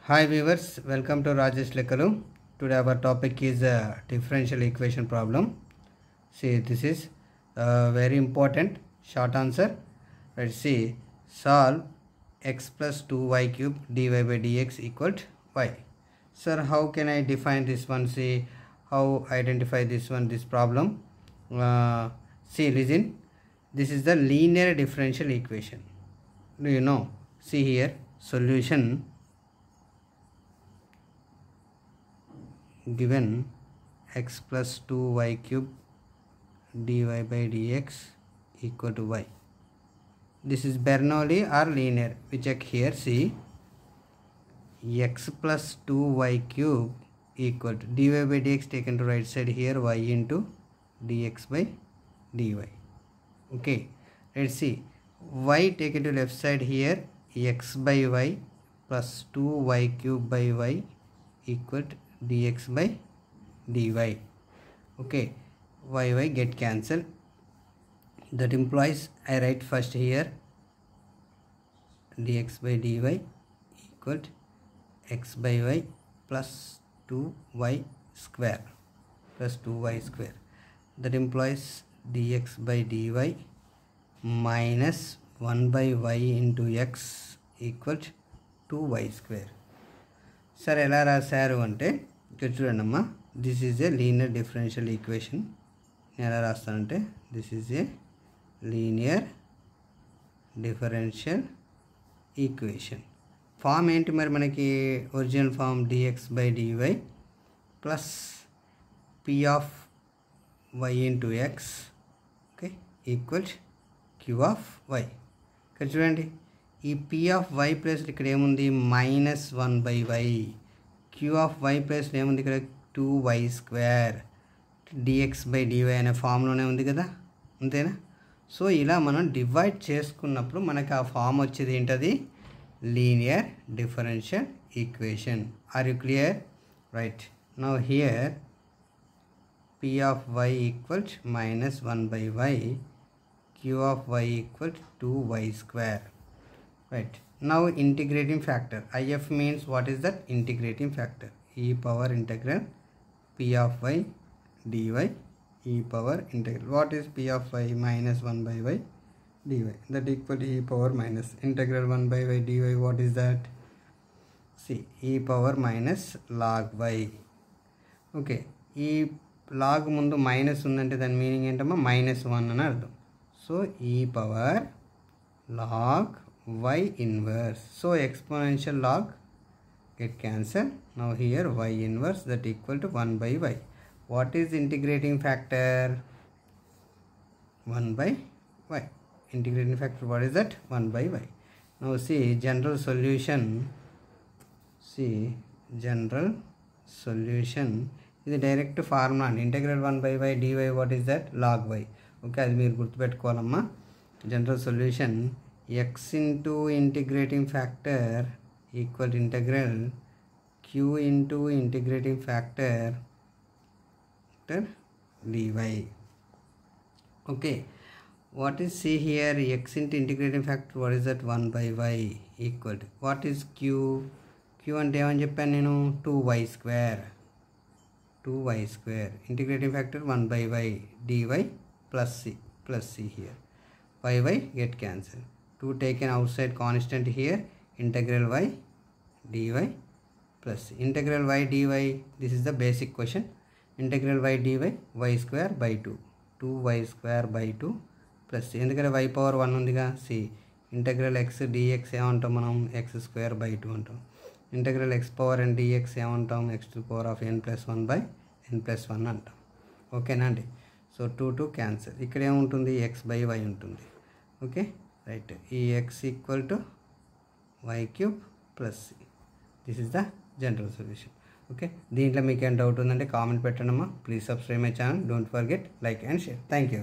Hi viewers, welcome to Rajesh Lekalu. Today our topic is differential equation problem. See, this is very important. Short answer. Let's see. Solve x plus 2y cube dy by dx equal to y. Sir, how can I define this one? See, how identify this one, this problem. See, listen. This is the linear differential equation. Do you know? See here, solution. Given x plus 2y cube dy by dx equal to y. This is Bernoulli or linear. We check here. See, x plus 2y cube equal to dy by dx taken to right side here, y into dx by dy. Okay, let's see. Y taken to left side here, x by y plus 2y cube by y equal to dx by dy. Okay, y get cancelled. That implies I write first here dx by dy equal to x by y plus 2y square plus 2y square. That implies dx by dy minus 1 by y into x equal to 2y square. Sir ఎలా రాశారు అంటే ఇక్కడ చూడండి అమ్మా, this is a linear differential equation. నేను ఎలా రాస్తానంటే this is a linear differential equation. Form ఏంటి మరి మనకి? Original form dx by dy plus p of y into x okay equal q of y. ఇక్కడ చూడండి, ఈ పి ఆఫ్ వై ప్లస్ ఇక్కడ ఏముంది? Minus 1 by why. Queue of y plus ఏముంది? ఇక్కడ 2y square dx by DY అనే ఫామ్లోనే ఉంది కదా, అంతేనా? సో ఇలా మనం డివైడ్ చేసుకున్నప్పుడు మనకి ఆ ఫామ్ వచ్చేది ఏంటది? Linear differential equation. Are you clear? Right. Now here P of Y equal minus 1 by why, queue of Y equal 2y square. Right. Now integrating factor. IF means what is that? Integrating factor. E power integral p of y dy e power integral. What is p of y? Minus 1 by y dy. That equal to e power minus integral 1 by y dy. What is that? See, e power minus log y. Okay. ఈ log ముందు minus ఉందంటే దాని meaning ఏంటమ్మా? -1 అని అర్థం. So ఈ power log y inverse. So exponential log get cancelled. Now here y inverse that equal to 1 by y. What is integrating factor? 1 by y. Integrating factor, what is that? 1 by y. Now see general solution. See general solution. ఇది direct formula అండి. Integral 1 by y dy. what is that? log y. Okay, అది మీరు గుర్తుపెట్టుకోవాలమ్మా. General solution x into integrating factor equal to integral q into integrating factor dy. Okay, what is see here? X into integrating factor, what is that? 1 by y equal to what is q? q అంటే ఏమని చెప్పాను నేను? 2y square. 2y square integrating factor 1 by y dy plus c here. y get cancelled. 2 taken outside constant here, integral y dy plus integral y dy. This is the basic question. Integral y dy y square by 2, 2y square by 2 plus ఎందుకంటే y power 1 ఉందిగా. C integral x dx ఏమంటాం మనం? x square by 2 అంటాం. Integral x power n dx ఏమంటాం? x to power of n plus 1 by n plus 1 అంటాం. ఓకేనా అండి? So 2 cancel. ఇక్కడ ఏముంటుంది? x బై y ఉంటుంది. Okay, right. ఈ x equal to y cube plus c. This is the general solution. Okay, దీంట్లో మీకు ఏం డౌట్ ఉందంటే కామెంట్ పెట్టండి అమ్మా. Please subscribe my channel. Don't forget like and share. Thank you.